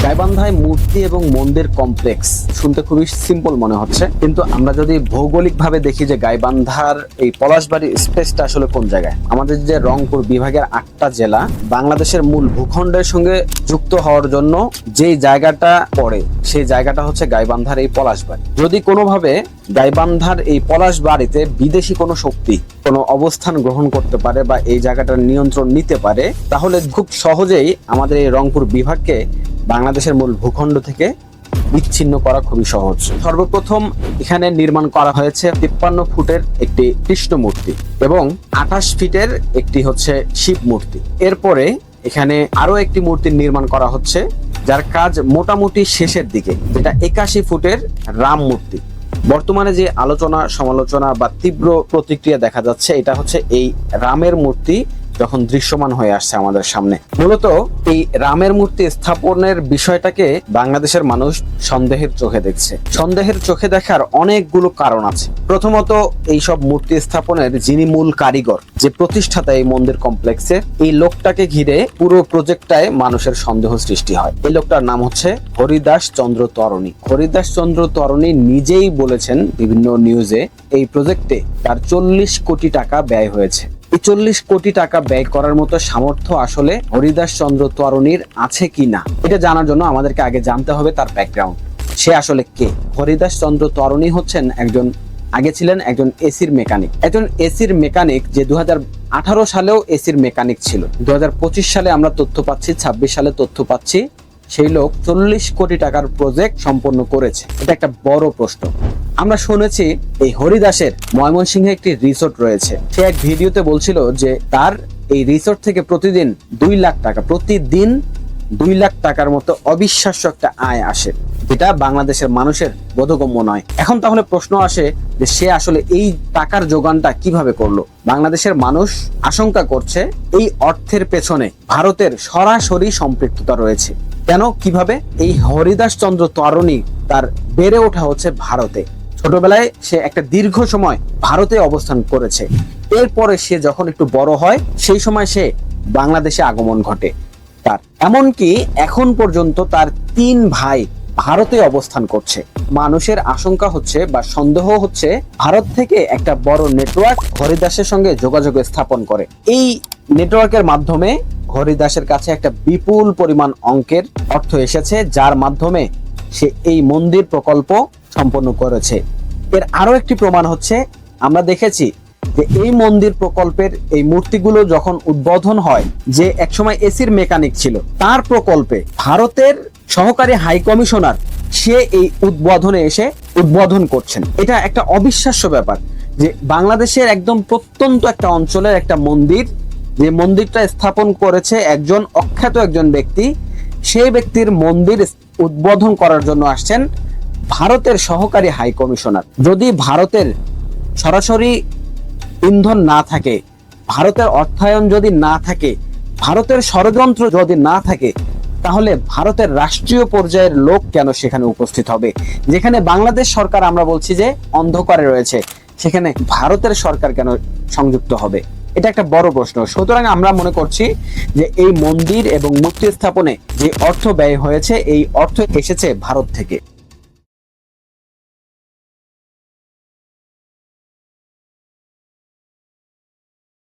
গাইবান্ধায় মূর্তি এবং মন্দির কমপ্লেক্স শুনতে খুবই সিম্পল মনে হচ্ছে, কিন্তু আমরা যদি ভৌগোলিকভাবে দেখি যে গাইবান্ধার এই পলাশবাড়ি স্পেসটা আসলে কোন জায়গায়, আমাদের যে রংপুর বিভাগের 8টা জেলা বাংলাদেশের মূল ভূখণ্ডের সঙ্গে যুক্ত হওয়ার জন্য যেই জায়গাটা পড়ে সেই জায়গাটা হচ্ছে গাইবান্ধার এই পলাশবাড়ি। যদি কোনোভাবে গাইবান্ধার এই পলাশবাড়িতে বিদেশি কোনো শক্তি কোনো অবস্থান গ্রহণ করতে পারে বা এই জায়গাটার নিয়ন্ত্রণ নিতে পারে, তাহলে খুব সহজেই আমাদের এই রংপুর বিভাগকে বাংলাদেশের মূল ভূখণ্ড থেকে বিচ্ছিন্ন করা খুবই সহজ। সর্বপ্রথম এখানে নির্মাণ করা হয়েছে 53 ফুটের একটি কৃষ্ণ মূর্তি এবং 28 ফিটের একটি হচ্ছে শিব মূর্তি। এরপরে এখানে আরো একটি মূর্তি নির্মাণ করা হচ্ছে যার কাজ মোটামুটি শেষের দিকে, যেটা 81 ফুটের রাম মূর্তি। বর্তমানে যে আলোচনা সমালোচনা বা তীব্র প্রতিক্রিয়া দেখা যাচ্ছে, এটা হচ্ছে এই রামের মূর্তি যখন দৃশ্যমান হয়ে আসছে আমাদের সামনে। মূলত এই রামের মূর্তি স্থাপনের বিষয়টাকে বাংলাদেশের মানুষ সন্দেহের চোখে দেখছে। সন্দেহের চোখে দেখার অনেকগুলো কারণ আছে। প্রথমত, এই সব মূর্তি স্থাপনের যিনি মূল কারিগর, যে প্রতিষ্ঠাতা এই মন্দির কমপ্লেক্সের, এই লোকটাকে ঘিরে পুরো প্রজেক্টটায় মানুষের সন্দেহ সৃষ্টি হয়। এই লোকটার নাম হচ্ছে হরিদাস চন্দ্র তরণী। হরিদাস চন্দ্র তরণী নিজেই বলেছেন বিভিন্ন নিউজে এই প্রজেক্টে তার 40 কোটি টাকা ব্যয় হয়েছে। এই 40 কোটি টাকা ব্যয় করার মতো সামর্থ্য আসলে হরিদাস চন্দ্র তরণীর আছে কি না, এটা জানার জন্য আমাদেরকে আগে জানতে হবে তার ব্যাকগ্রাউন্ড। সে আসলে কে? হরিদাস চন্দ্র তরণী হচ্ছেন আগে ছিলেন একজন এসির মেকানিক। একজন এসির মেকানিক যে 2018 সালেও এসির মেকানিক ছিল। 2025 সালে আমরা তথ্য পাচ্ছি, 26 সালে তথ্য পাচ্ছি সেই লোক 40 কোটি টাকার প্রজেক্ট সম্পন্ন করেছে। এটা একটা বড় প্রশ্ন। আমরা শুনেছি এই হরিদাসের ময়মনসিংহে একটি রিসোর্ট রয়েছে। সে এক ভিডিওতে বলছিল যে তার এই রিসোর্ট থেকে প্রতিদিন 2 লাখ টাকা, প্রতিদিন 2 লাখ টাকার মতো অবিশ্বাস্য একটা আয় আসে, যেটা বাংলাদেশের মানুষের বোধগম্য নয়। এখন তাহলে প্রশ্ন আসে যে সে আসলে এই টাকার যোগানটা কিভাবে করলো? বাংলাদেশের মানুষ আশঙ্কা করছে এই অর্থের পেছনে ভারতের সরাসরি সম্পৃক্ততা রয়েছে। কেন, কিভাবে? এই হরিদাস চন্দ্র তরণী তার বেড়ে ওঠা হচ্ছে ভারতে। ছোটবেলায় সে একটা দীর্ঘ সময় ভারতে অবস্থান করেছে। এরপরে সে যখন একটু বড় হয় সেই সময় সে বাংলাদেশে আগমন ঘটে তার। এমনকি এখন পর্যন্ত তার 3 ভাই ভারতে অবস্থান করছে। মানুষের আশঙ্কা হচ্ছে বা সন্দেহ হচ্ছে ভারত থেকে একটা বড় নেটওয়ার্ক হরিদাসের সঙ্গে যোগাযোগ স্থাপন করে। এই নেটওয়ার্কের মাধ্যমে হরিদাসের কাছে একটা বিপুল পরিমাণ অঙ্কের অর্থ এসেছে, যার মাধ্যমে সে এই মন্দির প্রকল্প সম্পন্ন করেছে। এর আরো একটি প্রমাণ হচ্ছে, আমরা দেখেছি যে এই মন্দির প্রকল্পের এই মূর্তিগুলো যখন উদ্বোধন হয়, যে একসময় এসির মেকানিক ছিল তার প্রকল্পে ভারতের সহকারী হাই কমিশনার সে এই উদ্বোধনে এসে উদ্বোধন করছেন। এটা একটা অবিশ্বাস্য ব্যাপার যে বাংলাদেশের একদম প্রত্যন্ত একটা অঞ্চলের একটা মন্দির, যে মন্দিরটা স্থাপন করেছে একজন অখ্যাত একজন ব্যক্তি, সেই ব্যক্তির মন্দির উদ্বোধন করার জন্য আসছেন ভারতের সহকারী হাই কমিশনার। যদি ভারতের সরাসরি ইন্ধন না থাকে, ভারতের অর্থায়ন যদি না থাকে, ভারতের ষড়যন্ত্র যদি না থাকে, তাহলে ভারতের রাষ্ট্রীয় পর্যায়ের লোক কেন সেখানে উপস্থিত হবে? যেখানে বাংলাদেশ সরকার আমরা বলছি যে অন্ধকারে রয়েছে, সেখানে ভারতের সরকার কেন সংযুক্ত হবে? এটা একটা বড় প্রশ্ন। সুতরাং আমরা মনে করছি যে এই মন্দির এবং মূর্তি স্থাপনে যে অর্থ ব্যয় হয়েছে, এই অর্থ এসেছে ভারত থেকে।